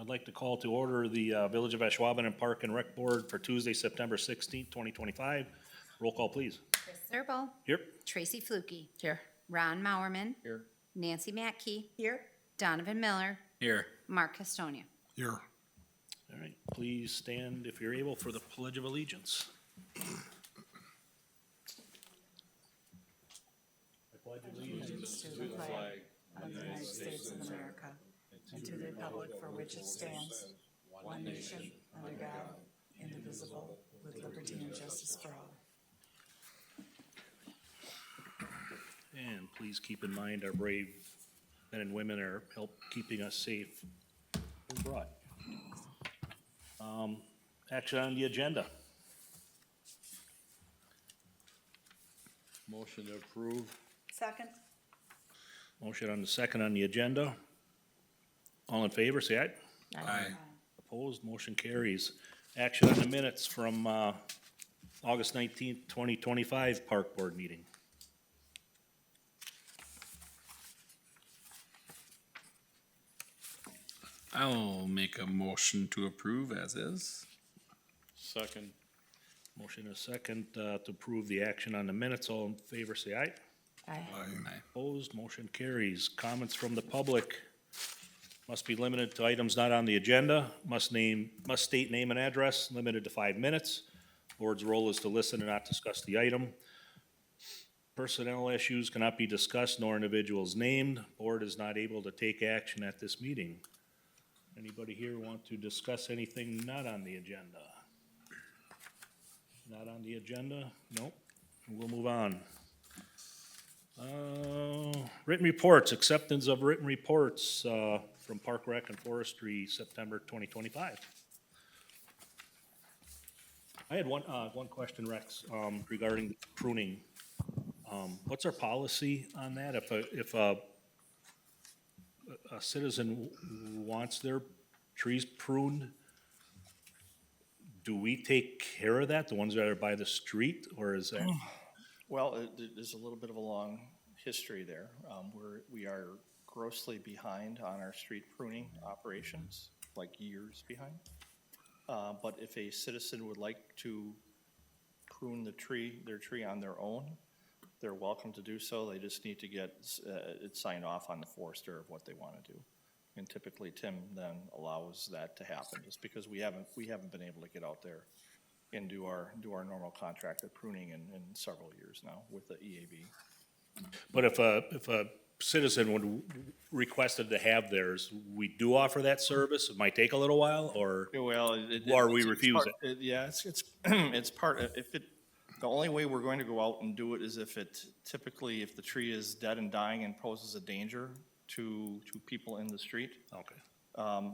I'd like to call to order the Village of Ashwaubenon Park and Rec Board for Tuesday, September 16th, 2025. Roll call, please. Chris Zerbo. Here. Tracy Flukie. Here. Ron Mowerman. Here. Nancy Matkey. Here. Donovan Miller. Here. Mark Castonia. Here. All right, please stand if you're able for the Pledge of Allegiance. I pledge allegiance To the flag of the United States of America and to the republic for which it stands, one nation, under God, indivisible, with liberty and justice for all. And please keep in mind our brave men and women are help keeping us safe abroad. Action on the agenda. Motion to approve. Second. Motion on the second on the agenda. All in favor, say aye. Aye. Opposed, motion carries. Action on the minutes from August 19th, 2025 Park Board meeting. I'll make a motion to approve as is. Second. Motion is second to approve the action on the minutes. All in favor, say aye. Aye. Aye. Opposed, motion carries. Comments from the public must be limited to items not on the agenda, must state name and address, limited to 5 minutes. Board's role is to listen and not discuss the item. Personnel issues cannot be discussed nor individuals named. Board is not able to take action at this meeting. Anybody here want to discuss anything not on the agenda? Not on the agenda? Nope. We'll move on. Written reports, acceptance of written reports from Park Rec and Forestry, September 2025. I had one question, Rex, regarding pruning. What's our policy on that? If a citizen wants their trees pruned, do we take care of that, the ones that are by the street, or is that? Well, there's a little bit of a long history there. We are grossly behind on our street pruning operations, like years behind. But if a citizen would like to prune their tree on their own, they're welcome to do so. They just need to get it signed off on the forester of what they want to do. And typically Tim then allows that to happen, just because we haven't been able to get out there and do our normal contracted pruning in several years now with the EAB. But if a citizen would requested to have theirs, we do offer that service. It might take a little while, or Well, Or we refuse it. Yeah, it's it's part of, the only way we're going to go out and do it is if the tree is dead and dying and poses a danger to people in the street. okay.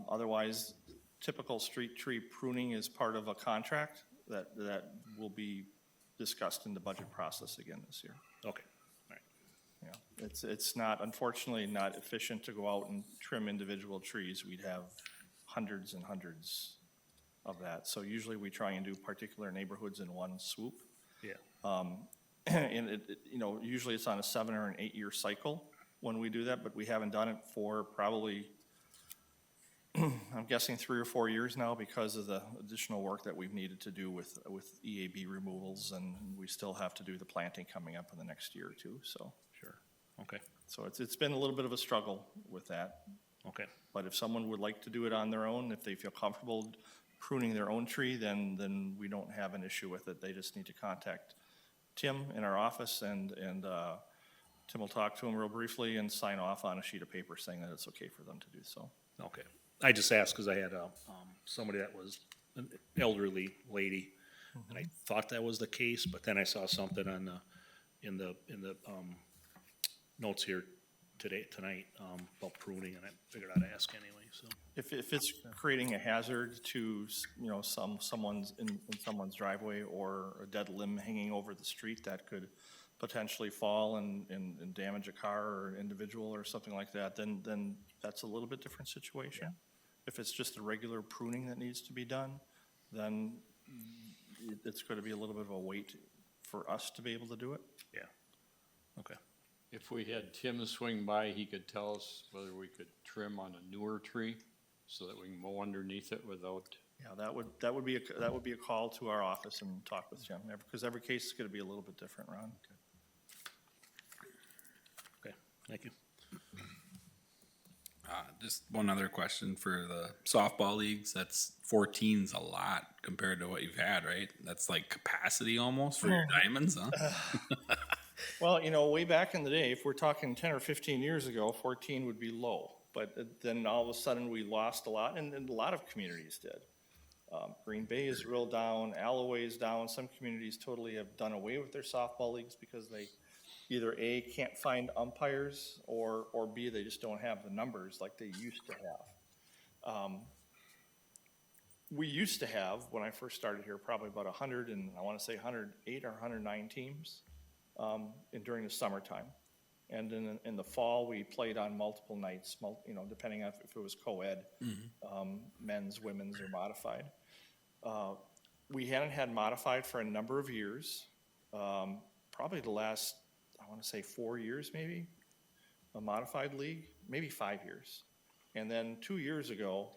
Otherwise, typical street tree pruning is part of a contract that will be discussed in the budget process again this year. Okay. All right. Yeah, it's not, unfortunately, not efficient to go out and trim individual trees. We'd have hundreds and hundreds of that. So usually we try and do particular neighborhoods in one swoop. Yeah. And usually it's on a 7 or an 8 year cycle when we do that, but we haven't done it for probably, I'm guessing 3 or 4 years now because of the additional work that we've needed to do with EAB removals, and we still have to do the planting coming up in the next year or two, so. Sure. Okay. So it's been a little bit of a struggle with that, Okay. but if someone would like to do it on their own, if they feel comfortable pruning their own tree, then we don't have an issue with it. They just need to contact Tim in our office, and Tim will talk to him real briefly and sign off on a sheet of paper saying that it's okay for them to do so. Okay. I just asked because I had somebody that was an elderly lady, and I thought that was the case, but then I saw something on in the notes here tonight about pruning, and I figured I'd ask anyway. So If it's creating a hazard to someone's in someone's driveway, or a dead limb hanging over the street that could potentially fall and damage a car or an individual or something like that, then that's a little bit different situation. Yeah. If it's just a regular pruning that needs to be done, then it's going to be a little bit of a wait for us to be able to do it. yeah. Okay. If we had Tim swing by, he could tell us whether we could trim on a newer tree so that we can mow underneath it without, Yeah, that would be a call to our office and talk with Jim, because every case is gonna be a little bit different, Ron. Okay, thank you. Just one other question for the softball leagues. That's 14's a lot compared to what you've had, right? That's like capacity almost for your diamonds, huh? Well, you know, way back in the day, if we're talking 10 or 15 years ago, 14 would be low. But then all of a sudden, we lost a lot, and a lot of communities did. Green Bay is real down, Alloway is down. Some communities totally have done away with their softball leagues because they either A, can't find umpires, or B, they just don't have the numbers like they used to have. We used to have, when I first started here, probably about 100 and I want to say 108 or 109 teams during the summertime. And then in the fall, we played on multiple nights, you know, depending on if it was co-ed, men's, women's, or modified. We hadn't had modified for a number of years, probably the last, I want to say 4 years maybe, a modified league, maybe 5 years. And then 2 years ago,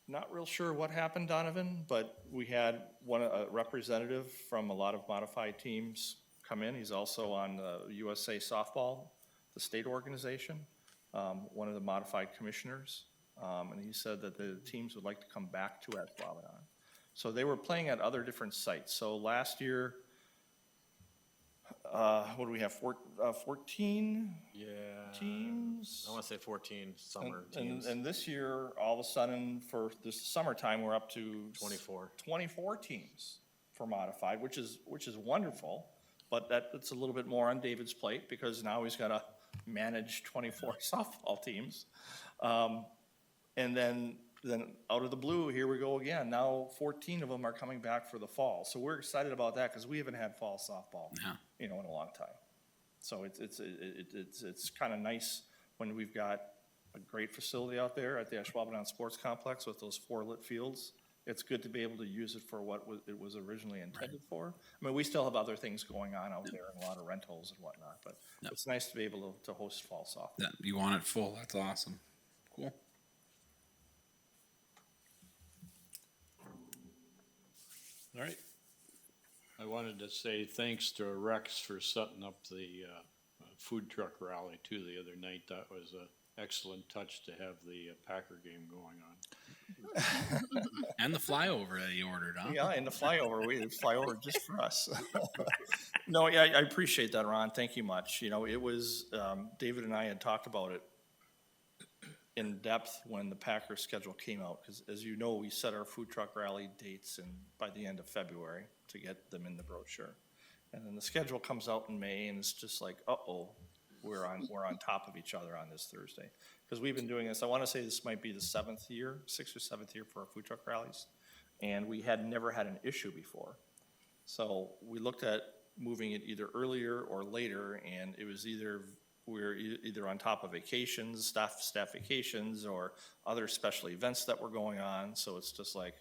not real sure what happened, Donovan, but we had a representative from a lot of modified teams come in. He's also on the USA Softball, the state organization, one of the modified commissioners. And he said that the teams would like to come back to Ashwaubenon. So they were playing at other different sites. So last year, what do we have, 14 yeah. teams? I want to say 14 summer And- teams. And this year, all of a sudden, for this summertime, we're up to 24. 24 teams for modified, which is wonderful. But that's a little bit more on David's plate, because now he's got to manage 24 softball teams. And then out of the blue, here we go again. Now 14 of them are coming back for the fall. So we're excited about that, because we haven't had fall softball, Yeah. you know, in a long time. So it's kind of nice when we've got a great facility out there at the Ashwaubenon Sports Complex with those 4 lit fields. It's good to be able to use it for what it was originally intended for. I mean, we still have other things going on out there, and a lot of rentals and whatnot, but Yep. it's nice to be able to host fall softball. That you want it full. That's awesome. Cool. All right, I wanted to say thanks to Rex for setting up the food truck rally too the other night. That was an excellent touch to have the Packer game going on. And the flyover that you ordered, huh? Yeah, and the flyover, we fly over just for us. No, yeah, I appreciate that, Ron. Thank you much. You know, it was, David and I had talked about it in depth when the Packers schedule came out, because as you know, we set our food truck rally dates by the end of February to get them in the brochure. And then the schedule comes out in May, and it's just like, uh-oh, we're on top of each other on this Thursday. Because we've been doing this, I want to say this might be the 6th or 7th year for our food truck rallies. And we had never had an issue before. So we looked at moving it either earlier or later, and it was we're either on top of vacations, staff vacations, or other special events that were going on. So it's just like,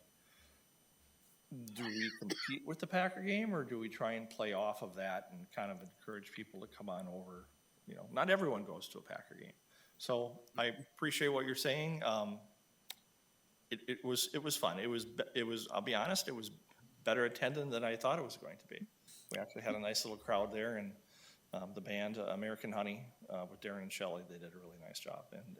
do we compete with the Packer game, or do we try and play off of that and kind of encourage people to come on over? You know, not everyone goes to a Packer game. So I appreciate what you're saying. It was fun. It was, I'll be honest, it was better attended than I thought it was going to be. We actually had a nice little crowd there, and the band, American Honey, with Darren and Shelley, they did a really nice job. And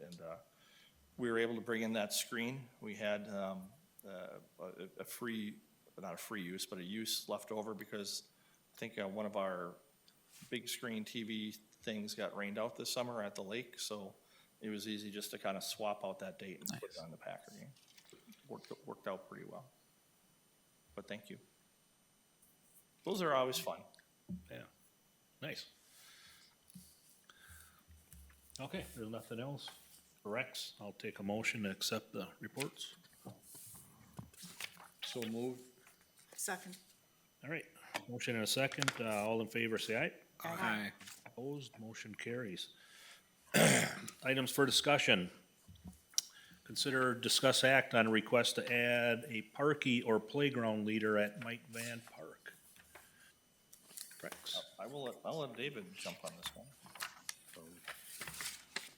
we were able to bring in that screen. We had a free, not a free use, but a use left over, because I think one of our big screen TV things got rained out this summer at the lake. So it was easy just to kind of swap out that date and put it on the Packer game. Worked out pretty well. But thank you. Those are always fun. yeah, nice. Okay, there's nothing else. Rex, I'll take a motion to accept the reports. So moved. Second. All right, motion and a second. All in favor, say aye. Aye. Opposed, motion carries. Items for discussion. Consider, discuss act on a request to add a parkee or playground leader at Mike Vann Park. Rex. I'll let David jump on this one.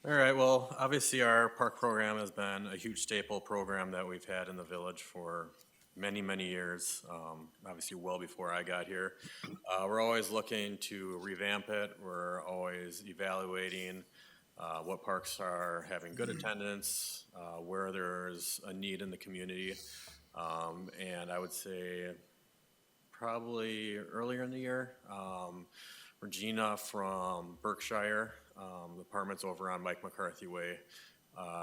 All right, well, obviously our park program has been a huge staple program that we've had in the village for many, many years, obviously well before I got here. We're always looking to revamp it. We're always evaluating what parks are having good attendance, where there's a need in the community. And I would say probably earlier in the year, Regina from Berkshire, the apartments over on Mike McCarthy Way,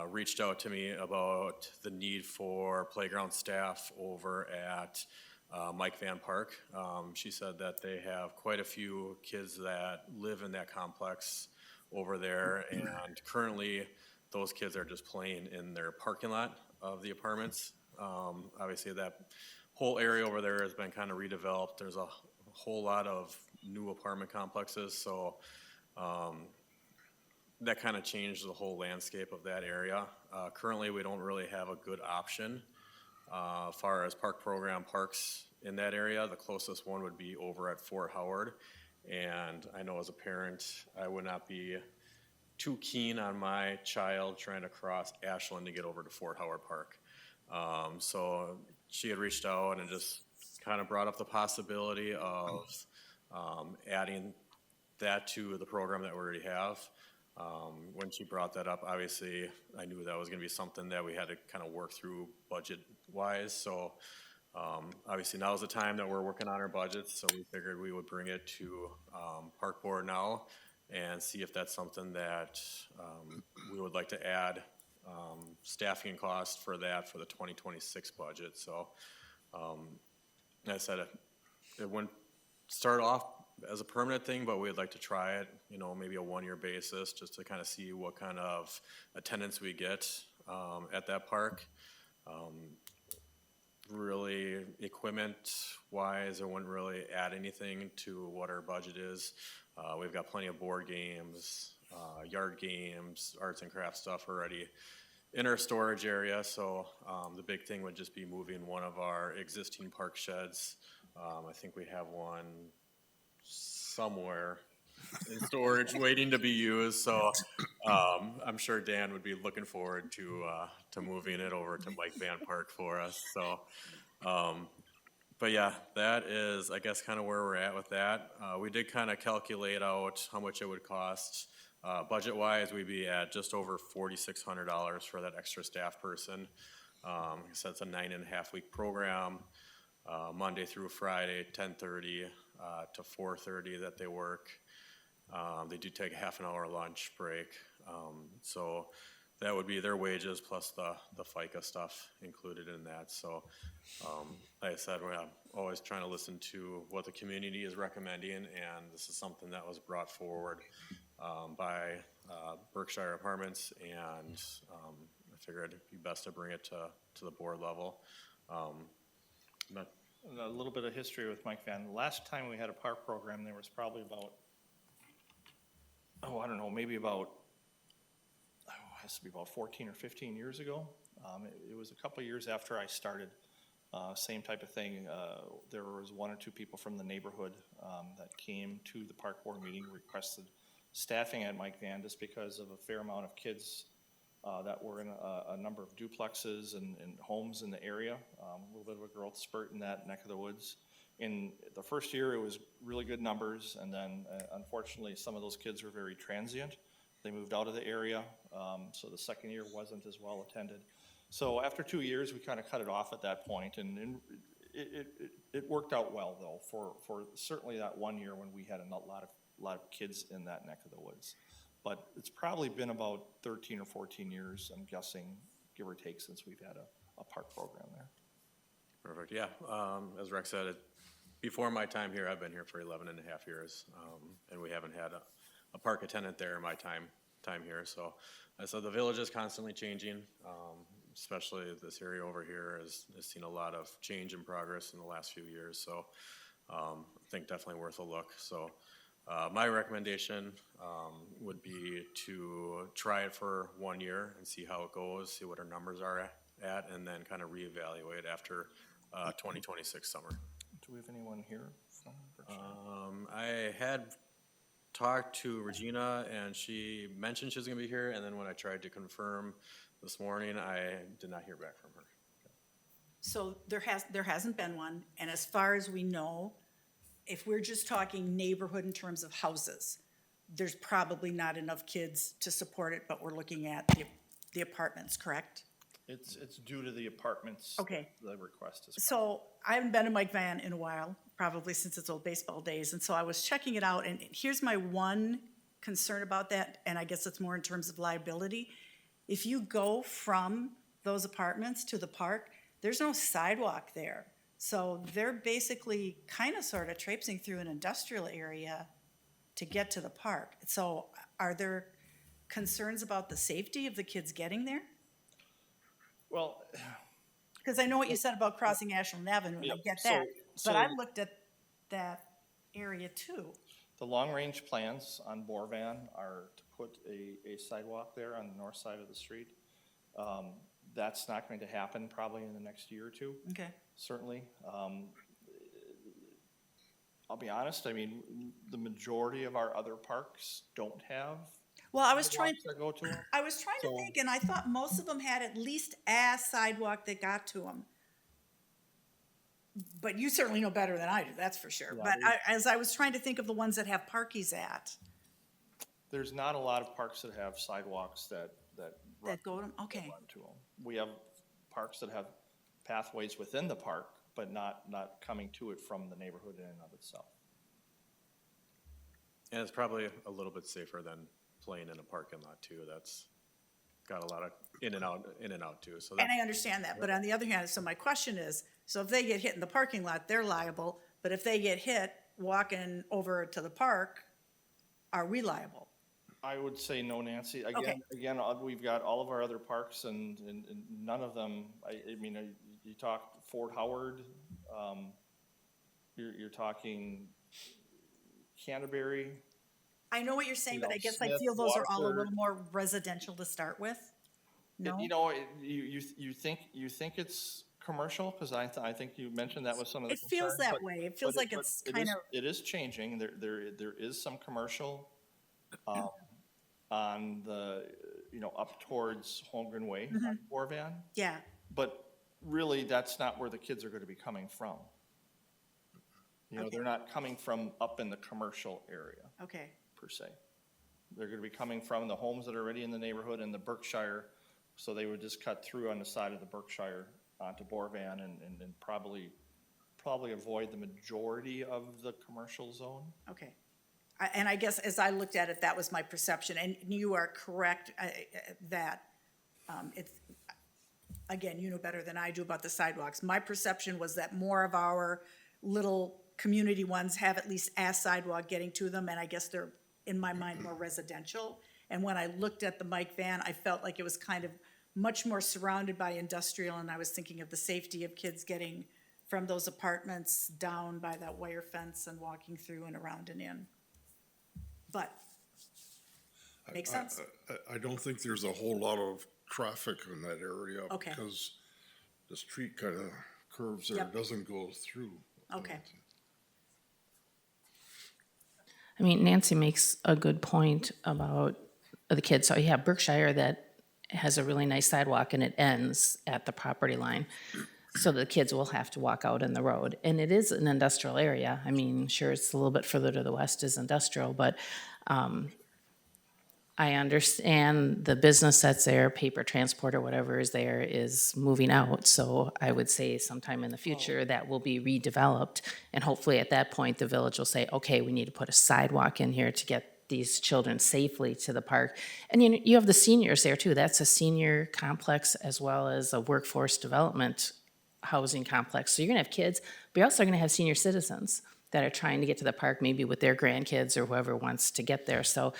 reached out to me about the need for playground staff over at Mike Vann Park. She said that they have quite a few kids that live in that complex over there, and currently those kids are just playing in their parking lot of the apartments. Obviously, that whole area over there has been kind of redeveloped. There's a whole lot of new apartment complexes, so that kind of changed the whole landscape of that area. Currently, we don't really have a good option as far as park program parks in that area. The closest one would be over at Fort Howard, and I know as a parent, I would not be too keen on my child trying to cross Ashland to get over to Fort Howard Park. So she had reached out and just kind of brought up the possibility of adding that to the program that we already have. When she brought that up, obviously, I knew that was going to be something that we had to kind of work through budget-wise. So obviously, now is the time that we're working on our budgets, so we figured we would bring it to Park Board now and see if that's something that we would like to add staffing cost for that for the 2026 budget. So like I said, it wouldn't start off as a permanent thing, but we'd like to try it, you know, maybe a one-year basis just to kind of see what kind of attendance we get at that park. Really, equipment-wise, it wouldn't really add anything to what our budget is. We've got plenty of board games, yard games, arts and crafts stuff already in our storage area, so the big thing would just be moving one of our existing park sheds. I think we have one somewhere in storage waiting to be used, so I'm sure Dan would be looking forward to moving it over to Mike Vann Park for us. So, but yeah, that is, I guess, kind of where we're at with that. We did kind of calculate out how much it would cost. Budget-wise, we'd be at just over $4,600 for that extra staff person. So it's a 9.5-week program, Monday through Friday, 10:30 to 4:30 that they work. They do take a half an hour lunch break. So that would be their wages plus the FICA stuff included in that. So like I said, we're always trying to listen to what the community is recommending, and this is something that was brought forward by Berkshire Apartments, and I figured it'd be best to bring it to the board level. But A little bit of history with Mike Vann. The last time we had a park program, there was probably about, I don't know, maybe about, has to be about 14 or 15 years ago. It was a couple of years after I started. Same type of thing. There was one or two people from the neighborhood that came to the park board meeting, requested staffing at Mike Vann just because of a fair amount of kids that were in a number of duplexes and homes in the area. A little bit of a growth spurt in that neck of the woods. In the first year, it was really good numbers, and then unfortunately, some of those kids were very transient. They moved out of the area, so the second year wasn't as well attended. So after 2 years, we kind of cut it off at that point, and it worked out well though for certainly that 1 year when we had a lot of kids in that neck of the woods. But it's probably been about 13 or 14 years, I'm guessing, give or take, since we've had a park program there. perfect, yeah. As Rex said, before my time here, I've been here for 11 and a half years, and we haven't had a park attendant there in my time here. So the village is constantly changing, especially this area over here has seen a lot of change and progress in the last few years. So I think definitely worth a look. So my recommendation would be to try it for 1 year and see how it goes, see what our numbers are at, and then kind of reevaluate after 2026 summer. Do we have anyone here from Berkshire? I had talked to Regina, and she mentioned she was gonna be here, and then when I tried to confirm this morning, I did not hear back from her. So there hasn't been one, and as far as we know, if we're just talking neighborhood in terms of houses, there's probably not enough kids to support it, but we're looking at the apartments, correct? It's due to the apartments. Okay. The request is. So I haven't been to Mike Vann in a while, probably since its old baseball days, and so I was checking it out, and here's my one concern about that, and I guess it's more in terms of liability. If you go from those apartments to the park, there's no sidewalk there. So they're basically kind of sort of traipsing through an industrial area to get to the park. So are there concerns about the safety of the kids getting there? Well, Because I know what you said about crossing Ashland Avenue, and I Yep, get so- that, so- but I looked at that area too. the long-range plans on Van are to put a sidewalk there on the north side of the street. That's not going to happen probably in the next year or two, Okay. certainly. I'll be honest, I mean, the majority of our other parks don't have Well, I was trying, sidewalks that go to them. I was trying to So- think, and I thought most of them had at least a sidewalk that got to them. But you certainly know better than I do, that's for sure. Yeah, But as I was trying to think of the ones that have Parkees at, There's not a lot of parks that have sidewalks that that go to them, okay. run to them. We have parks that have pathways within the park, but not coming to it from the neighborhood in and of itself. And it's probably a little bit safer than playing in a parking lot too. That's got a lot of in and out too, so And that, I understand that, but on the other hand, so my question is, so if they get hit in the parking lot, they're liable, but if they get hit walking over to the park, are we liable? I would say no, Nancy. Okay. Again, we've got all of our other parks and none of them, I mean, you talk Fort Howard, you're talking Canterbury. I know what you're saying, You but know, I guess I Smith, feel those are all a Waterford. little more residential to start with. No? You know, you think it's commercial, because I think you mentioned that was some of the It feels concern, that but- way. It feels but like but it's it kind is- of, It is changing. There is some commercial, on the, up towards Holmgren Way, Mm-hmm. on Van. yeah, But really, that's not where the kids are gonna be coming from. They're not coming from up in the commercial area, okay. per se. They're gonna be coming from the homes that are already in the neighborhood and the Berkshire, so they would just cut through on the side of the Berkshire onto Van and probably avoid the majority of the commercial zone. Okay. And I guess as I looked at it, that was my perception, and you are correct that it's, again, you know better than I do about the sidewalks. My perception was that more of our little community ones have at least a sidewalk getting to them, and I guess they're, in my mind, more residential. And when I looked at the Mike Vann, I felt like it was kind of much more surrounded by industrial, and I was thinking of the safety of kids getting from those apartments down by that wire fence and walking through and around and in. But, makes sense? I don't think there's a whole lot of traffic in that area. Okay. Because the street kind of curves there, Yep. doesn't go through. Okay. I mean, Nancy makes a good point about the kids. So you have Berkshire that has a really nice sidewalk and it ends at the property line. So the kids will have to walk out in the road. And it is an industrial area. I mean, sure, it's a little bit further to the west is industrial, but I understand the business that's there, paper transport or whatever is there is moving out. So I would say sometime in the future that will be redeveloped. And hopefully at that point, the village will say, okay, we need to put a sidewalk in here to get these children safely to the park. And you have the seniors there too. That's a senior complex as well as a workforce development housing complex. So you're gonna have kids, but you're also gonna have senior citizens that are trying to get to the park, maybe with their grandkids or whoever wants to get there. So,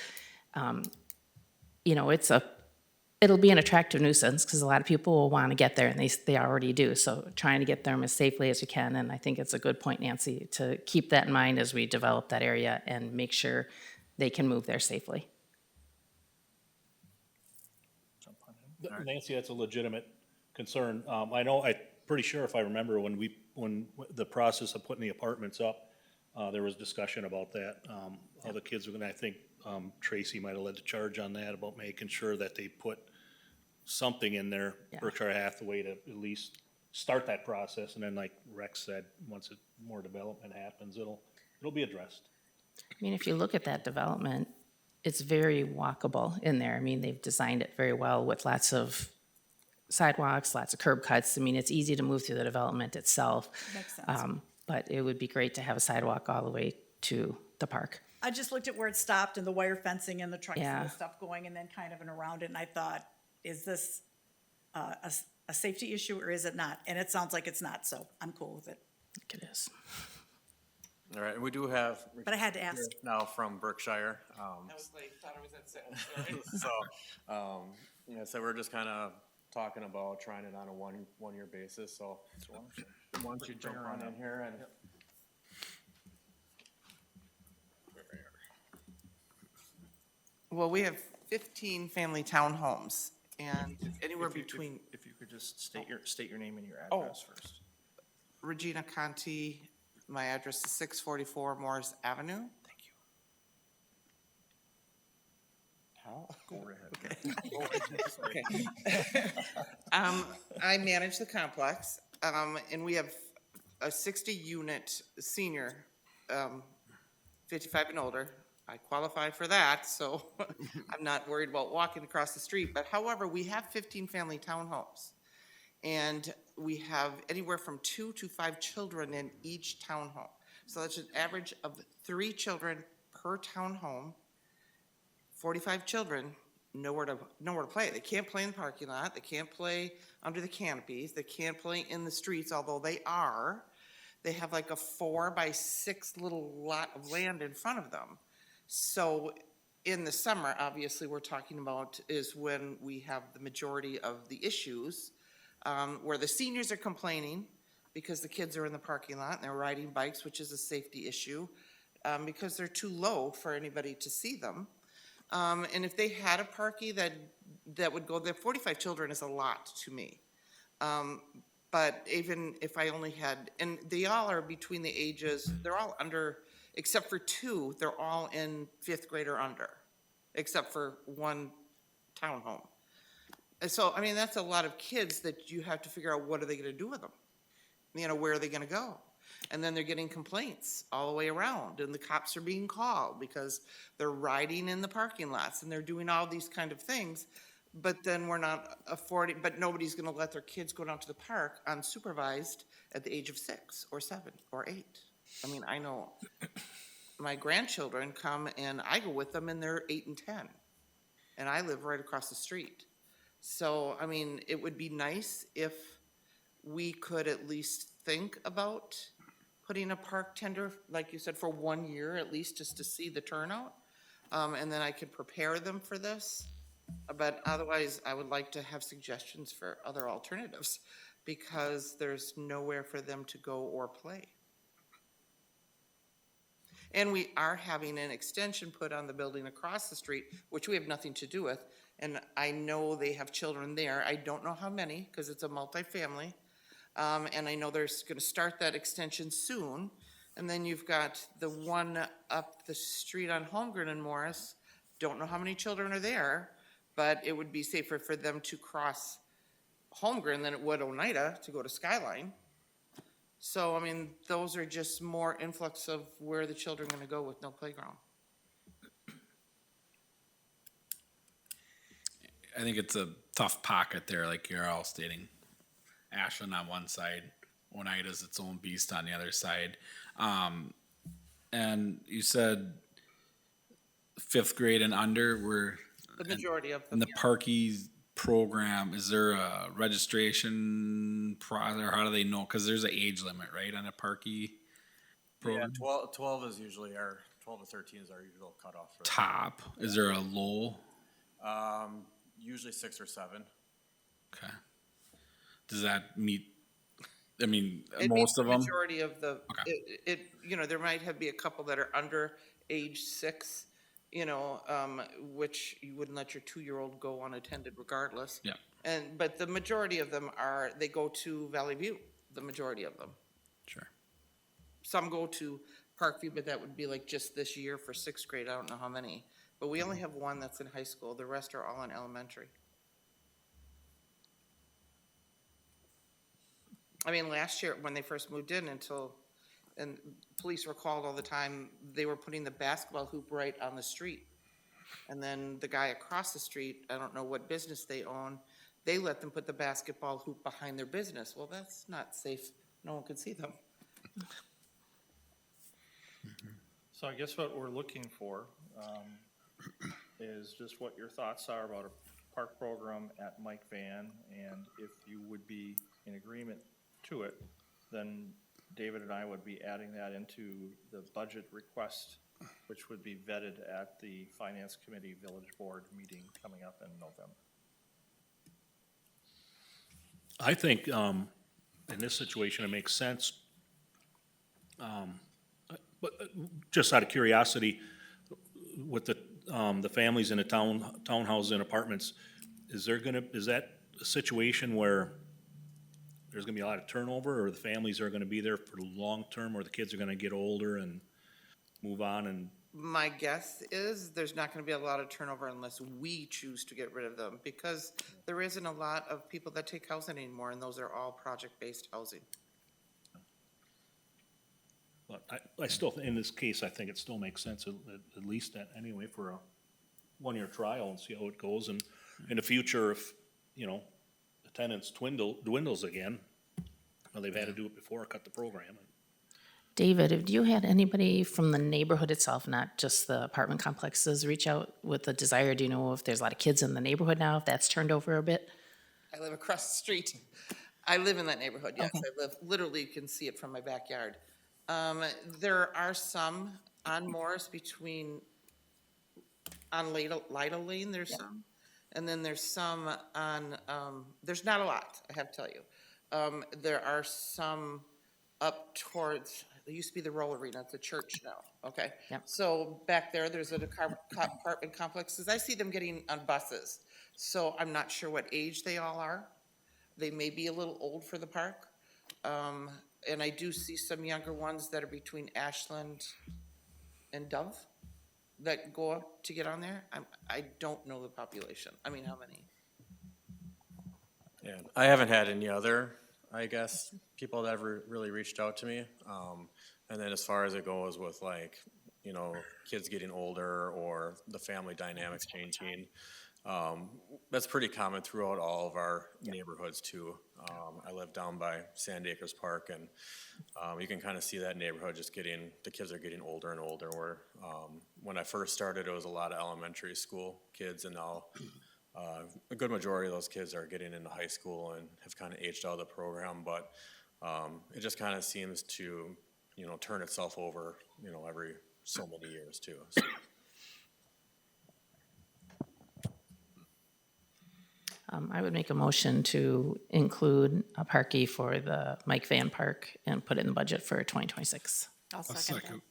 it'll be an attractive nuisance because a lot of people will want to get there and they already do. So trying to get them as safely as we can. And I think it's a good point, Nancy, to keep that in mind as we develop that area and make sure they can move there safely. Nancy, that's a legitimate concern. I'm pretty sure if I remember when the process of putting the apartments up, There was discussion about that. How the kids were gonna, I think, Tracy might have led the charge on that about making sure that they put something in there, Yeah. Berkshire Hathaway, to at least start that process. And then like Rex said, once more development happens, it'll be addressed. I mean, if you look at that development, it's very walkable in there. I mean, they've designed it very well with lots of sidewalks, lots of curb cuts. I mean, it's easy to move through the development itself. Makes sense. But it would be great to have a sidewalk all the way to the park. I just looked at where it stopped and the wire fencing and the trucks and Yeah. the stuff going and then kind of and around it, and I thought, is this a safety issue or is it not? And it sounds like it's not, so I'm cool with it. I think it is. All right, and we do have. But I had to ask. Now from Berkshire. I was like, thought I was at six, sorry. So, yeah, so we're just kind of talking about trying it on a one-year basis, so why don't you jump on in here and. Well, we have 15 family townhomes, and anywhere between If you could just state your name and your Oh. address first. Regina Conti, my address is 644 Morris Avenue. Thank you. How? Go right ahead. Okay. I manage the complex, and we have a 60-unit senior, 55 and older. I qualify for that, so I'm not worried about walking across the street. But however, we have 15 family townhomes. And we have anywhere from 2 to 5 children in each townhome. So that's an average of 3 children per townhome. 45 children, nowhere to play. They can't play in the parking lot. They can't play under the canopies. They can't play in the streets, although they are. They have like a 4-by-6 little lot of land in front of them. So in the summer, obviously, we're talking about is when we have the majority of the issues, where the seniors are complaining because the kids are in the parking lot and they're riding bikes, which is a safety issue, because they're too low for anybody to see them. And if they had a Parkee that would go there, 45 children is a lot to me. But even if I only had, and they all are between the ages, they're all under, except for 2, they're all in 5th grade or under, except for 1 townhome. And so, I mean, that's a lot of kids that you have to figure out what are they gonna do with them? You know, where are they gonna go? And then they're getting complaints all the way around, and the cops are being called because they're riding in the parking lots and they're doing all these kind of things. But then we're not affording, but nobody's gonna let their kids go down to the park unsupervised at the age of 6 or 7 or 8. I mean, I know my grandchildren come and I go with them and they're 8 and 10. And I live right across the street. So, I mean, it would be nice if we could at least think about putting a park tender, like you said, for 1 year at least, just to see the turnout. And then I could prepare them for this. But otherwise, I would like to have suggestions for other alternatives because there's nowhere for them to go or play. And we are having an extension put on the building across the street, which we have nothing to do with. And I know they have children there. I don't know how many, because it's a multifamily. And I know they're gonna start that extension soon. And then you've got the one up the street on Holmgren and Morris. Don't know how many children are there, but it would be safer for them to cross Holmgren than it would Oneida to go to Skyline. So, I mean, those are just more influx of where the children are gonna go with no playground. I think it's a tough pocket there, like you're all stating. Ashland on one side, Oneida's its own beast on the other side. And you said 5th grade and under were The majority of in them, the Parkee program. Is there a registration process, or how do they know? Because there's an age limit, right, on a Parkee Yeah, program? 12 is usually 12 to 13 is our usual cutoff. For Top. Is there a low? Usually 6 or 7. Okay. Does that meet? I mean, it means most the of them. majority of the, Okay. you know, there might be a couple that are under age 6, you know, which you wouldn't let your 2-year-old go unattended regardless. Yeah. But the majority of them they go to Valley View, the majority of them. Sure. Some go to Parkview, but that would be like just this year for sixth grade, I don't know how many. But we only have one that's in high school, the rest are all in elementary. I mean, last year, when they first moved in and police were called all the time, they were putting the basketball hoop right on the street. And then the guy across the street, I don't know what business they own, they let them put the basketball hoop behind their business. Well, that's not safe, no one could see them. So I guess what we're looking for is just what your thoughts are about a park program at Mike Vann, and if you would be in agreement to it, then David and I would be adding that into the budget request, which would be vetted at the Finance Committee Village Board meeting coming up in November. I think, in this situation, it makes sense. But just out of curiosity, with the families in the townhouses and apartments, is that a situation where there's gonna be a lot of turnover, or the families are gonna be there for the long term, or the kids are gonna get older and move on and? My guess is there's not gonna be a lot of turnover unless we choose to get rid of them, because there isn't a lot of people that take housing anymore, and those are all project-based housing. But I still, in this case, I think it still makes sense, at least that anyway, for a one-year trial and see how it goes. And in the future, if, attendance dwindles again, well, they've had to do it before, cut the program. David, have you had anybody from the neighborhood itself, not just the apartment complexes, reach out with a desire? Do you know if there's a lot of kids in the neighborhood now, if that's turned over a bit? I live across the street. I live in that neighborhood, yes. Okay. I live, literally can see it from my backyard. There are some on Morris on Lida Lane, there's some. And then there's some on, there's not a lot, I have to tell you. There are some up towards, it used to be the Roll Arena, it's a church now, okay? Yep. So back there's an apartment complexes. I see them getting on buses. So I'm not sure what age they all are. They may be a little old for the park. And I do see some younger ones that are between Ashland and Dove that go up to get on there. I don't know the population. I mean, how many? Yeah, I haven't had any other, I guess, people that ever really reached out to me. And then as far as it goes with kids getting older or the family dynamics changing, that's pretty common throughout all of our neighborhoods too. I live down by Sand Acres Park, and you can kind of see that neighborhood just the kids are getting older and older. Where when I first started, it was a lot of elementary school kids, and now a good majority of those kids are getting into high school and have kind of aged out of the program. But it just kind of seems to turn itself over every so many years too. So. I would make a motion to include a Parkee for the Mike Vann Park and put it in the budget for 2026. I'll A second second.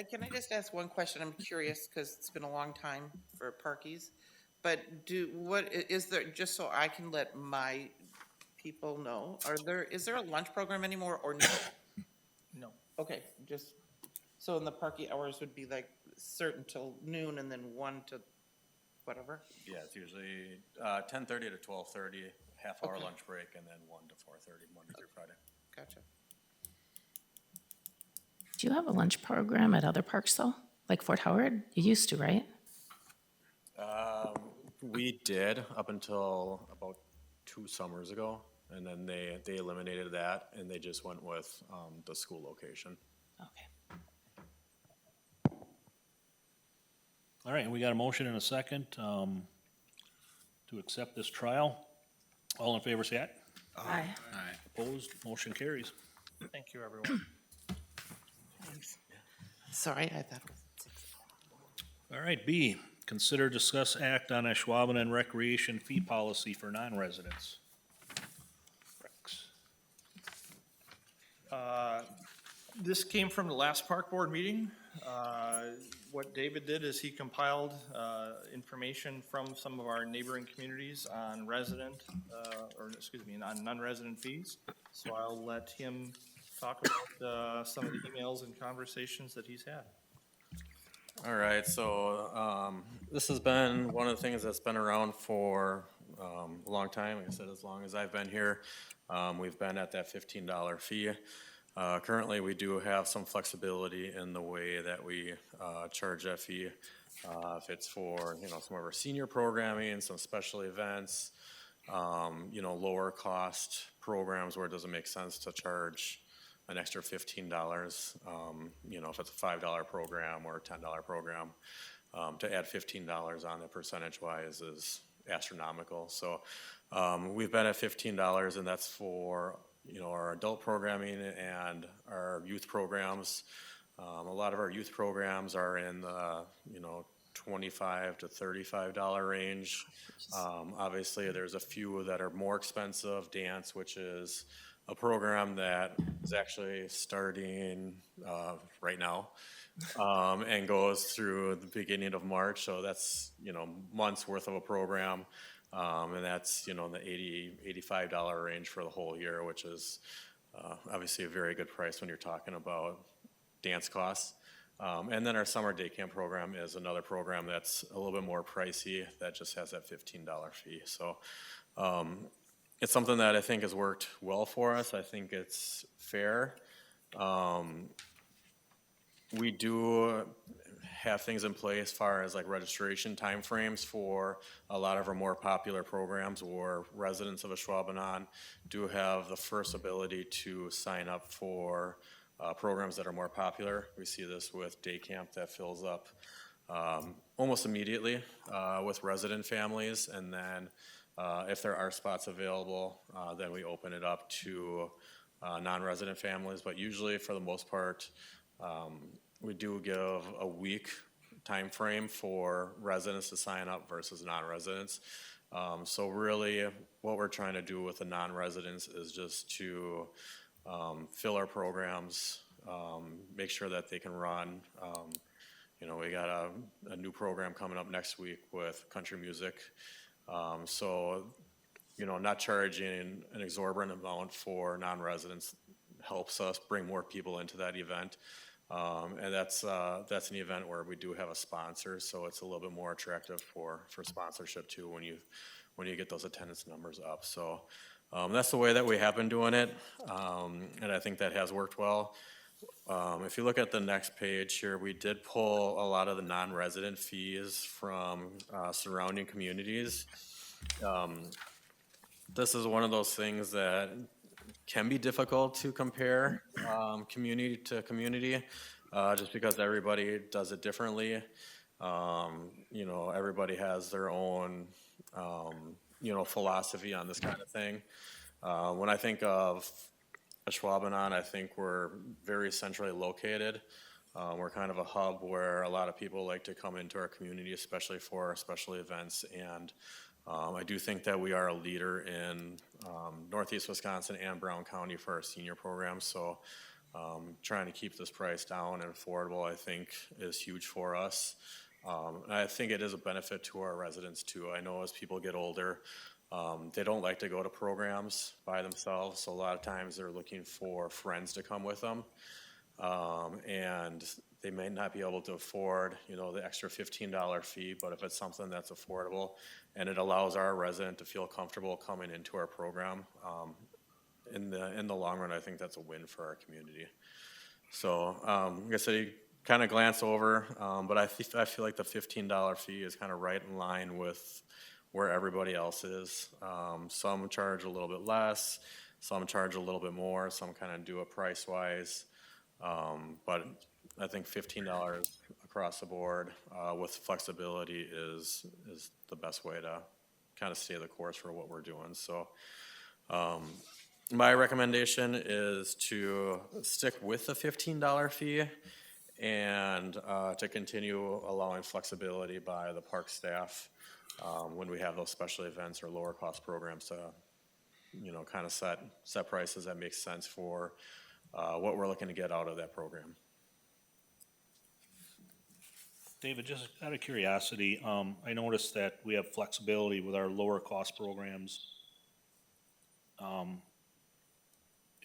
Can I just ask one question? I'm curious, because it's been a long time for Parkees. But is there, just so I can let my people know, is there a lunch program anymore or no? No. Okay, so in the Parkee hours would be like certain till noon and then 1 to whatever? Yeah, it's usually 10:30 to 12:30, half-hour Okay. lunch break, and then 1 to 4:30, Monday through Friday. Gotcha. Do you have a lunch program at other parks though? Like Fort Howard? You used to, right? We did up until about 2 summers ago, and then they eliminated that, and they just went with the school location. Okay. All right, we got a motion and a second to accept this trial. All in favor, say aye. Aye. Opposed, motion carries. Thank you, everyone. Sorry, I thought it was. All right, B, consider, discuss, act on Ashwaubenon recreation fee policy for non-residents. Rex. This came from the last park board meeting. What David did is he compiled information from some of our neighboring communities on on non-resident fees. So I'll let him talk about some of the emails and conversations that he's had. All right, so this has been one of the things that's been around for a long time. Like I said, as long as I've been here, we've been at that $15 fee. Currently, we do have some flexibility in the way that we charge that fee. If it's for, some of our senior programming, some special events, lower cost programs where it doesn't make sense to charge an extra $15. If it's a $5 program or a $10 program, to add $15 on it percentage wise is astronomical. So we've been at $15, and that's for our adult programming and our youth programs. A lot of our youth programs are in the $25 to $35 range. Obviously, there's a few that are more expensive. Dance, which is a program that is actually starting right now and goes through the beginning of March. So that's months worth of a program, and that's in the $80-$85 range for the whole year, which is obviously a very good price when you're talking about dance costs. And then our summer day camp program is another program that's a little bit more pricey that just has that $15 fee. So it's something that I think has worked well for us. I think it's fair. We do have things in place as far as like registration timeframes for a lot of our more popular programs, where residents of Ashwaubenon do have the first ability to sign up for programs that are more popular. We see this with day camp that fills up almost immediately with resident families, and then if there are spots available, then we open it up to non-resident families. But usually, for the most part, we do give a week time frame for residents to sign up versus non-residents. So really, what we're trying to do with the non-residents is just to fill our programs, make sure that they can run. We got a new program coming up next week with country music. So, not charging an exorbitant amount for non-residents helps us bring more people into that event. And that's an event where we do have a sponsor, so it's a little bit more attractive for sponsorship too when you get those attendance numbers up. So that's the way that we have been doing it, and I think that has worked well. If you look at the next page here, we did pull a lot of the non-resident fees from surrounding communities. This is one of those things that can be difficult to compare community to community, just because everybody does it differently. Everybody has their own philosophy on this kind of thing. When I think of Ashwaubenon, I think we're very centrally located. We're kind of a hub where a lot of people like to come into our community, especially for our special events. And I do think that we are a leader in Northeast Wisconsin and Brown County for our senior programs. So trying to keep this price down and affordable, I think, is huge for us. And I think it is a benefit to our residents too. I know as people get older, they don't like to go to programs by themselves. So a lot of times they're looking for friends to come with them. And they may not be able to afford, the extra $15 fee, but if it's something that's affordable and it allows our resident to feel comfortable coming into our program, in the long run, I think that's a win for our community. So, like I said, you kind of glance over, but I feel like the $15 fee is kind of right in line with where everybody else is. Some charge a little bit less, some charge a little bit more, some kind of do it price-wise. But I think $15 across the board with flexibility is the best way to kind of stay the course for what we're doing. So my recommendation is to stick with the $15 fee and to continue allowing flexibility by the park staff when we have those special events or lower cost programs to, kind of set prices that make sense for what we're looking to get out of that program. David, just out of curiosity, I noticed that we have flexibility with our lower cost programs.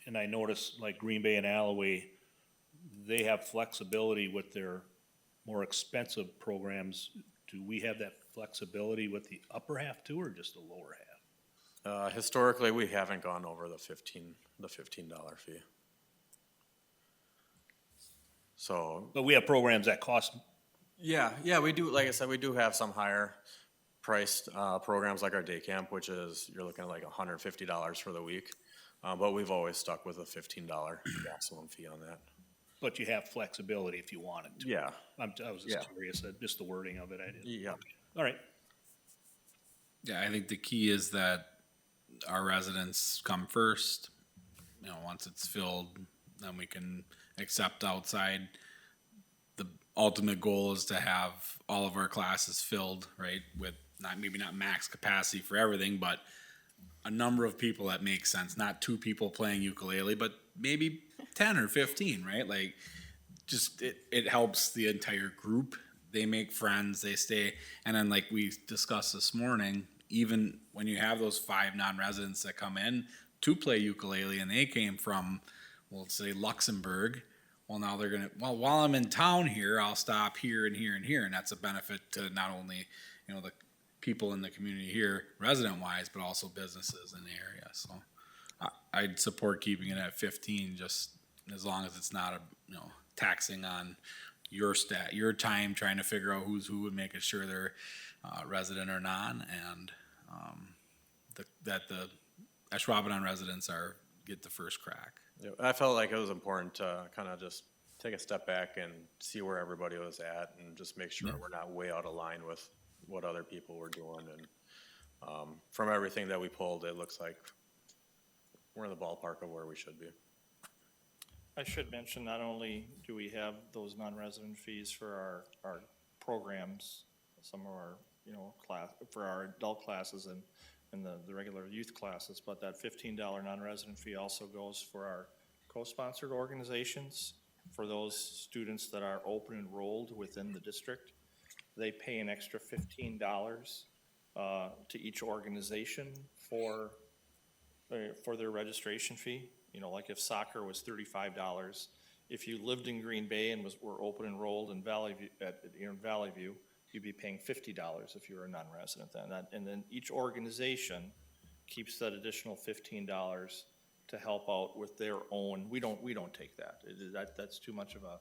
and I noticed like Green Bay and Alloway, they have flexibility with their more expensive programs. Do we have that flexibility with the upper half too, or just the lower half? Historically, we haven't gone over the $15 fee. So, But we have programs that cost, yeah, we do, like I said, we do have some higher priced, programs like our day camp, which is, you're looking at like $150 for the week. But we've always stuck with a $15 maximum fee on that. but you have flexibility if you wanted to. Yeah, I was Yeah. just curious, just the wording of it, I didn't. yeah. All right, Yeah, I think the key is that our residents come first. You know, once it's filled, then we can accept outside. The ultimate goal is to have all of our classes filled, right? With maybe not max capacity for everything, but a number of people that makes sense. Not 2 people playing ukulele, but maybe 10 or 15, right? Like, just it helps the entire group. They make friends, they stay. And then, like we discussed this morning, even when you have those 5 non-residents that come in to play ukulele and they came from, well, say Luxembourg, well, now they're gonna, well, while I'm in town here, I'll stop here and here and here. And that's a benefit to not only, you know, the people in the community here, resident-wise, but also businesses in the area. So I'd support keeping it at 15, just as long as it's not taxing on your time trying to figure out who's who and making sure they're resident or non, and that the Ashwaubenon residents get the first crack. Yeah, I felt like it was important to kind of just take a step back and see where everybody was at and just make sure we're not way out of line with what other people were doing. And from everything that we pulled, it looks like we're in the ballpark of where we should be. I should mention, not only do we have those non-resident fees for our programs, some of our, for our adult classes and the regular youth classes, but that $15 non-resident fee also goes for our co-sponsored organizations. For those students that are open enrolled within the district, they pay an extra $15 to each organization for their registration fee. Like if soccer was $35, if you lived in Green Bay and were open enrolled in Valley View, you'd be paying $50 if you were a non-resident then. And then each organization keeps that additional $15 to help out with their own. We don't take that. That's too much of a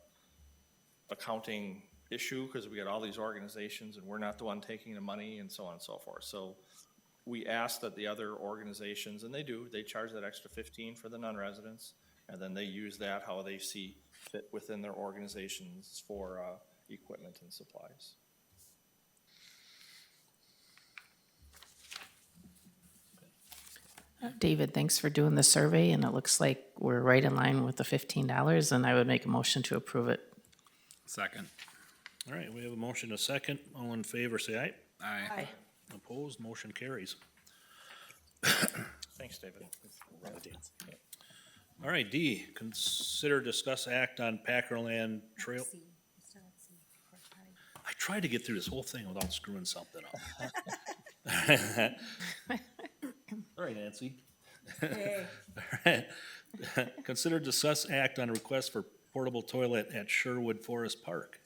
accounting issue, because we got all these organizations and we're not the one taking the money and so on and so forth. So we ask that the other organizations, and they charge that extra 15 for the non-residents, and then they use that how they see fit within their organizations for equipment and supplies. David, thanks for doing the survey, and it looks like we're right in line with the $15, and I would make a motion to approve it. Second. all right, we have a motion, a second. All in favor, say aye. Aye. Opposed, motion carries. Thanks, David. All right, D, consider, discuss, act on Packerland Trail. I tried to get through this whole thing without screwing something up. All right, Nancy. Hey. Consider, discuss, act on a request for portable toilet at Sherwood Forest Park.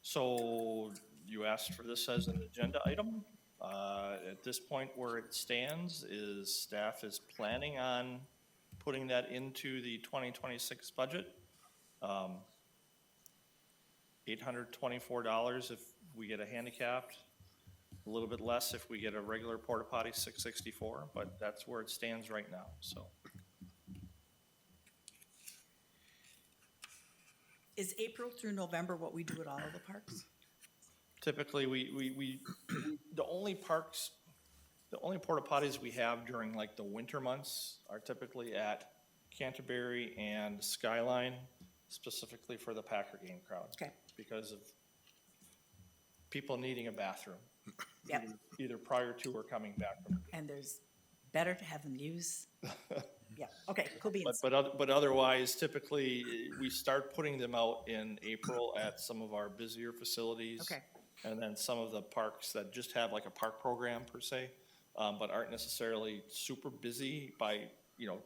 So you asked for this as an agenda item. At this point where it stands is staff is planning on putting that into the 2026 budget. $824 if we get a handicapped, a little bit less if we get a regular porta potty, $664, but that's where it stands right now, so. Is April through November what we do at all of the parks? Typically, we the only porta potties we have during like the winter months are typically at Canterbury and Skyline, specifically for the Packer game crowd. Okay. Because of people needing a bathroom. Yep. Either prior to or coming back from. And there's better to have them use. Yeah, okay, cool beans. But otherwise, typically, we start putting them out in April at some of our busier facilities. Okay. And then some of the parks that just have like a park program per se, but aren't necessarily super busy by, you know,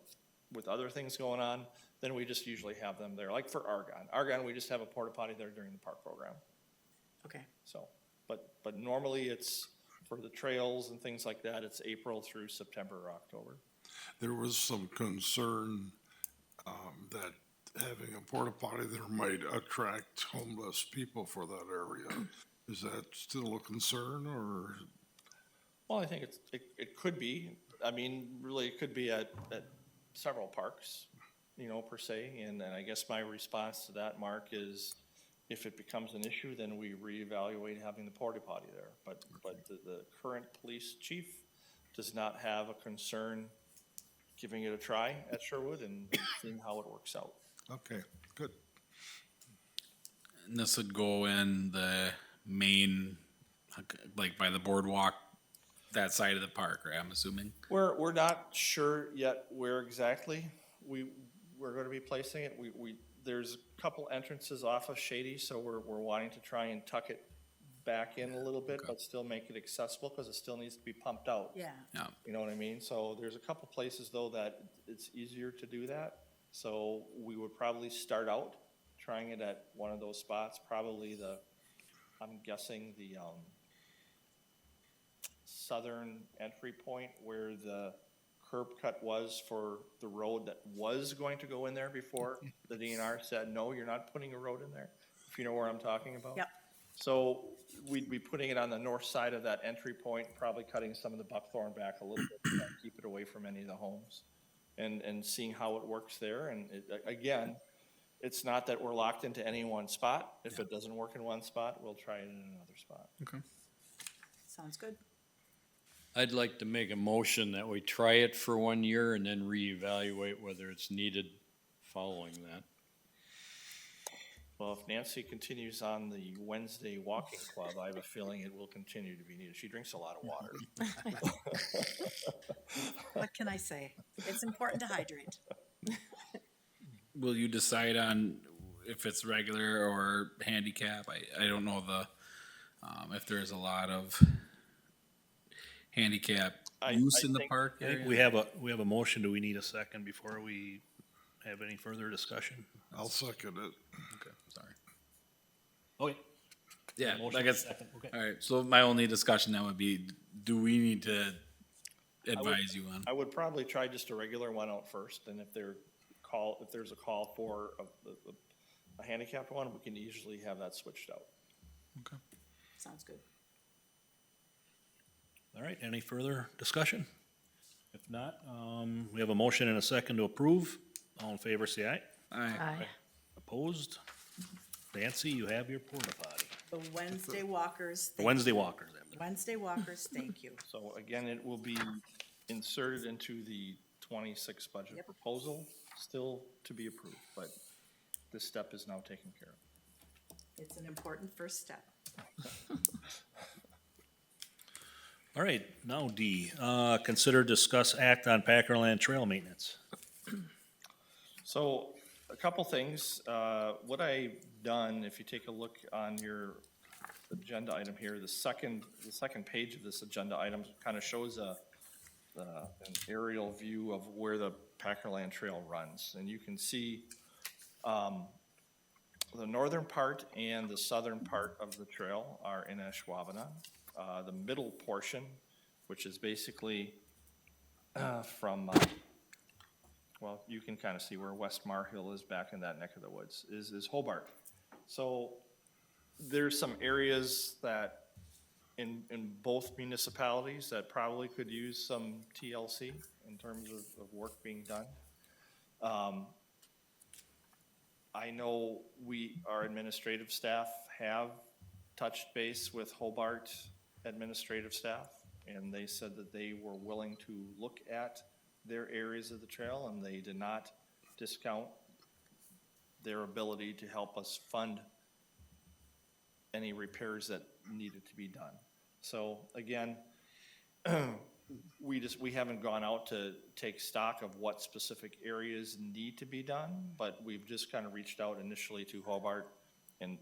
with other things going on, then we just usually have them there. Like for Argonne. Argonne, we just have a porta potty there during the park program. Okay. So, but normally it's for the trails and things like that, it's April through September or October. There was some concern, that having a porta potty there might attract homeless people for that area. Is that still a concern, or? Well, I think it could be. I mean, really, it could be at several parks, you know, per se. And I guess my response to that, Mark, is if it becomes an issue, then we reevaluate having the porta potty there. But the current police chief does not have a concern giving it a try at Sherwood and seeing how it works out. Okay, good. And this would go in the main, like by the boardwalk, that side of the park, right, I'm assuming? We're not sure yet where exactly we're gonna be placing it. There's a couple entrances off of Shady, so we're wanting to try and tuck it back in a little bit, but still make it accessible, cause it still needs to be pumped out. Yeah. Yeah. You know what I mean? So there's a couple places though that it's easier to do that. So we would probably start out trying it at one of those spots, probably I'm guessing the, southern entry point where the curb cut was for the road that was going to go in there before the DNR said, no, you're not putting a road in there, if you know where I'm talking about. Yep. So we'd be putting it on the north side of that entry point, probably cutting some of the buckthorn back a little bit to keep it away from any of the homes and seeing how it works there. And again, it's not that we're locked into any one spot. If it doesn't work in one spot, we'll try it in another spot. Okay. Sounds good. I'd like to make a motion that we try it for 1 year and then reevaluate whether it's needed following that. Well, if Nancy continues on the Wednesday walking club, I have a feeling it will continue to be needed. She drinks a lot of water. What can I say? It's important to hydrate. Will you decide on if it's regular or handicap? I don't know if there's a lot of handicap use in the think- park I think area. we have a motion. Do we need a second before we have any further discussion? I'll second it. Okay, sorry. Okay. Yeah, Motion I guess, second, okay. all right, so my only discussion then would be, do we need to advise you on? I would probably try just a regular one out first, and if there's a call for a handicapped one, we can easily have that switched out. Okay. Sounds good. All right, any further discussion? If not, we have a motion and a second to approve. All in favor, say aye. Aye. Opposed? Nancy, you have your porta potty. The Wednesday walkers. The Wednesday walkers. Wednesday walkers, thank you. So again, it will be inserted into the 26 budget Yep. proposal, still to be approved, but this step is now taken care of. It's an important first step. All right, now D, consider, discuss, act on Packerland trail maintenance. So, a couple things. What I've done, if you take a look on your agenda item here, the second page of this agenda item kind of shows an aerial view of where the Packerland Trail runs. And you can see the northern part and the southern part of the trail are in Ashwaubenon. The middle portion, which is basically from well, you can kind of see where West Mar Hill is back in that neck of the woods, is Hobart. So there's some areas that in both municipalities that probably could use some TLC in terms of work being done. I know our administrative staff have touched base with Hobart administrative staff, and they said that they were willing to look at their areas of the trail, and they did not discount their ability to help us fund any repairs that needed to be done. So again, we haven't gone out to take stock of what specific areas need to be done, but we've just kind of reached out initially to Hobart, and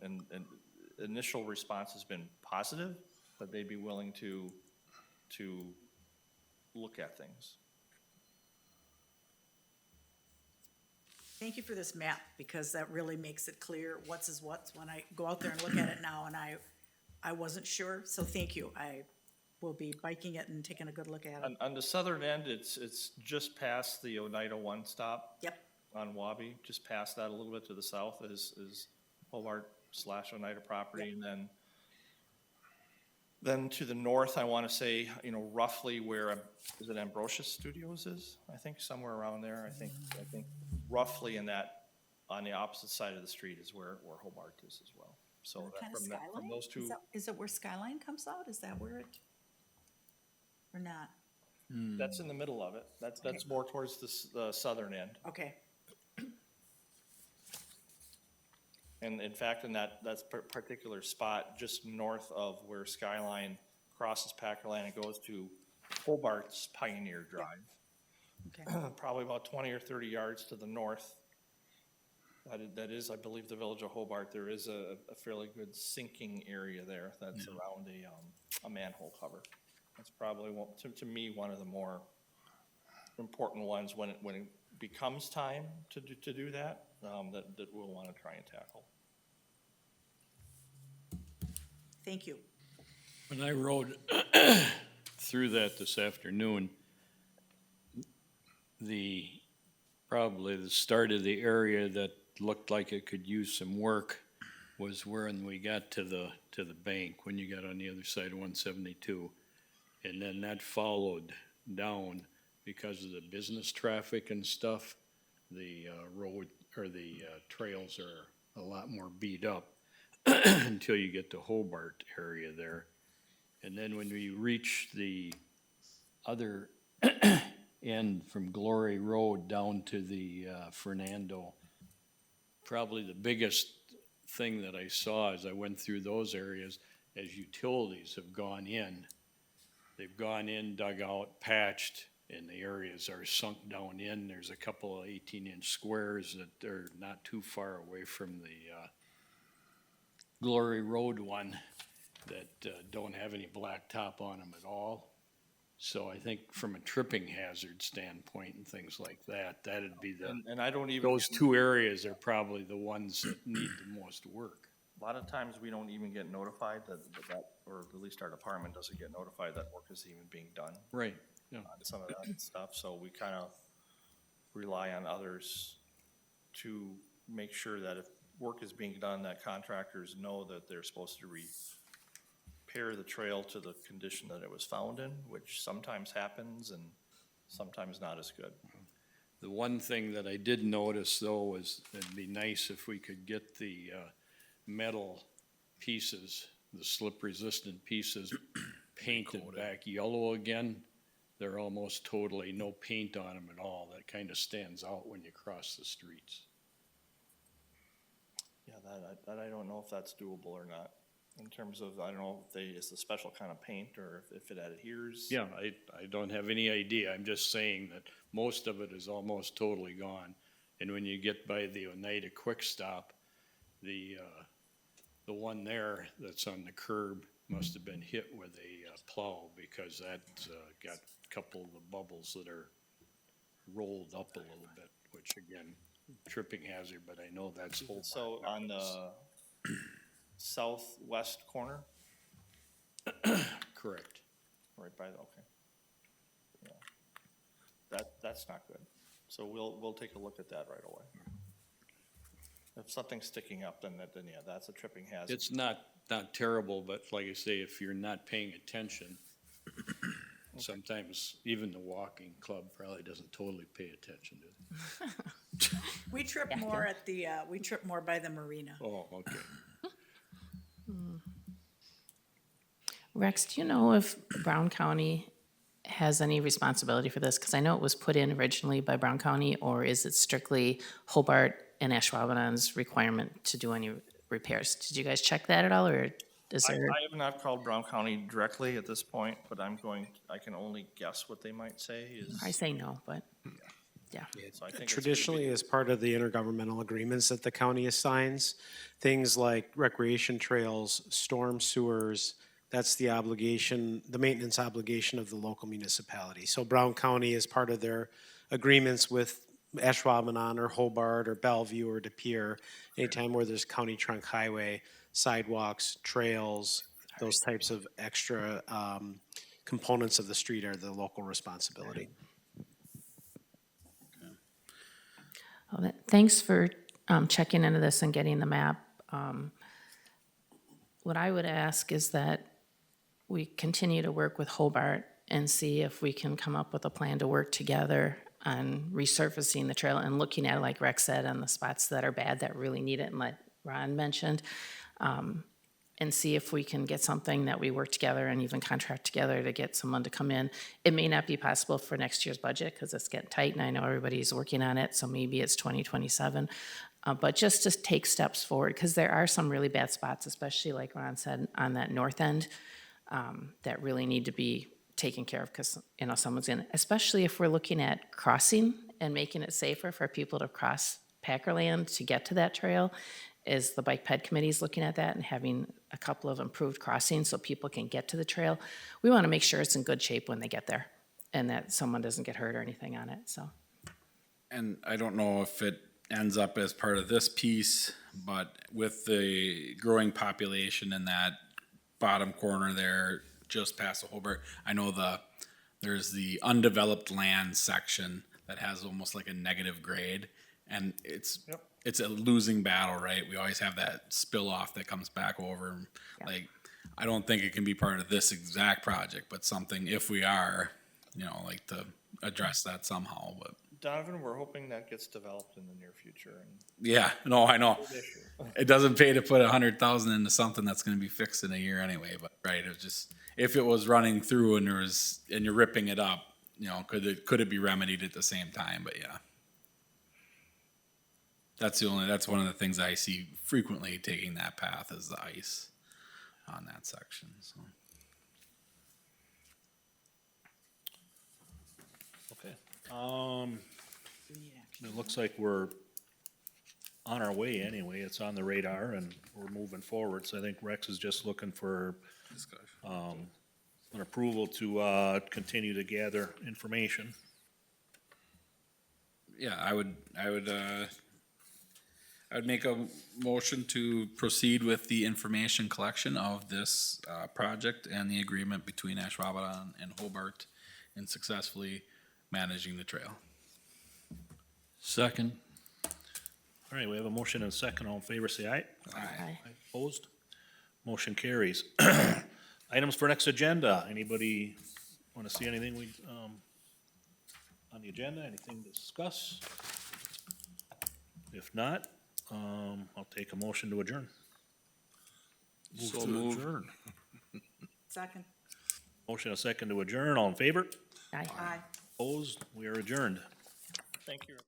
initial response has been positive, that they'd be willing to look at things. Thank you for this map, because that really makes it clear what's is what's when I go out there and look at it now, and I wasn't sure, so thank you. I will be biking it and taking a good look at it. On the southern end, it's just past the Oneida One stop. Yep, On Wabi, just past that a little bit to the south is Hobart/Oneida property, and then to the north, I want to say, roughly where, is it Ambrosius Studios is? I think somewhere around there, I think roughly in that, on the opposite side of the street is where Hobart is as well. So that kind of from Skyline? those two, Is it where Skyline comes out? Is that where it, or not? that's in the middle of it. That's more towards the southern end. Okay, And in fact, in that particular spot, just north of where Skyline crosses Packerland and goes to Hobart's Pioneer Drive, okay. probably about 20 or 30 yards to the north. That is, I believe, the village of Hobart. There is a fairly good sinking area there that's around a manhole cover. That's probably, to me, one of the more important ones when it becomes time to do that, that we'll want to try and tackle. Thank you. When I rode through that this afternoon, probably the start of the area that looked like it could use some work was when we got to the bank, when you got on the other side of 172. And then that followed down because of the business traffic and stuff. The road or the trails are a lot more beat up until you get to Hobart area there. And then when we reach the other end from Glory Road down to the Fernando, probably the biggest thing that I saw as I went through those areas, as utilities have gone in, they've gone in, dug out, patched, and the areas are sunk down in. There's a couple of 18-inch squares that are not too far away from the Glory Road one that don't have any blacktop on them at all. So I think from a tripping hazard standpoint and things like that, that'd be And I don't even. those two areas are probably the ones that need the most work. A lot of times we don't even get notified that, or at least our department doesn't get notified that work is even being done Right. Yeah. on some of that stuff. So we kind of rely on others to make sure that if work is being done, that contractors know that they're supposed to repair the trail to the condition that it was found in, which sometimes happens and sometimes not as good. The one thing that I did notice though was it'd be nice if we could get the metal pieces, the slip resistant pieces painted back yellow again. They're almost totally no paint on them at all. That kind of stands out when you cross the streets. Yeah, that I don't know if that's doable or not. In terms of, I don't know if it's a special kind of paint or if it adheres. Yeah, I don't have any idea. I'm just saying that most of it is almost totally gone. And when you get by the Oneida Quick Stop, the one there that's on the curb must have been hit with a plow because that's got a couple of the bubbles that are rolled up a little bit, which again, tripping hazard, but I know that's whole. So on the southwest corner, Correct. right by the, okay. Yeah. That's not good. So we'll take a look at that right away. If something's sticking up, then yeah, that's a tripping hazard. It's not terrible, but like I say, if you're not paying attention, sometimes even the walking club probably doesn't totally pay attention to it. We trip more at we trip more by the marina. Oh, okay. Rex, do you know if Brown County has any responsibility for this? Because I know it was put in originally by Brown County, or is it strictly Hobart and Ashwaubenon's requirement to do any repairs? Did you guys check that at all, or is there? I have not called Brown County directly at this point, but I can only guess what they might say is. I say no, but, yeah. So I think it's Traditionally, as part of the intergovernmental agreements that the county assigns, things like recreation trails, storm sewers, That's the obligation, the maintenance obligation of the local municipality. So Brown County is part of their agreements with Ashwaubenon or Hobart or Bellevue or De Pere. Anytime where there's county trunk highway, sidewalks, trails, those types of extra components of the street are the local responsibility. Well, thanks for checking into this and getting the map. What I would ask is that we continue to work with Hobart and see if we can come up with a plan to work together on resurfacing the trail and looking at it, like Rex said, on the spots that are bad that really need it, and like Ron mentioned, and see if we can get something that we work together and even contract together to get someone to come in. It may not be possible for next year's budget because it's getting tight, and I know everybody's working on it, so maybe it's 2027. But just to take steps forward, because there are some really bad spots, especially like Ron said, on that north end, that really need to be taken care of because, someone's in, especially if we're looking at crossing and making it safer for people to cross Packerland to get to that trail, is the Bike Ped Committee is looking at that and having a couple of improved crossings so people can get to the trail. We want to make sure it's in good shape when they get there and that someone doesn't get hurt or anything on it, so. And I don't know if it ends up as part of this piece, but with the growing population in that bottom corner there, just past the Hobart, I know there's the undeveloped land section that has almost like a negative grade, and it's a losing battle, right? We always have that spill off that comes back over. Like, I don't think it can be part of this exact project, but something, if we are, like to address that somehow, but. Donovan, we're hoping that gets developed in the near future. And Yeah, no, I know. It doesn't pay to put 100,000 into something that's gonna be fixed in a year anyway, but, right, it was just, if it was running through and and you're ripping it up, could it be remedied at the same time, but yeah. That's one of the things I see frequently taking that path is the ice on that section, so. Okay. It looks like we're on our way anyway. It's on the radar and we're moving forward. So I think Rex is just looking for an approval to continue to gather information. Yeah, I would make a motion to proceed with the information collection of this project and the agreement between Ashwaubenon and Hobart in successfully managing the trail. Second. All right, we have a motion and a second. All in favor, say aye. Aye. Opposed? Motion carries. Items for next agenda. Anybody want to see anything on the agenda? Anything to discuss? If not, I'll take a motion to adjourn. So moved. Adjourn. Second. Motion and a second to adjourn. All in favor? Aye. Aye. Opposed? We are adjourned. thank you.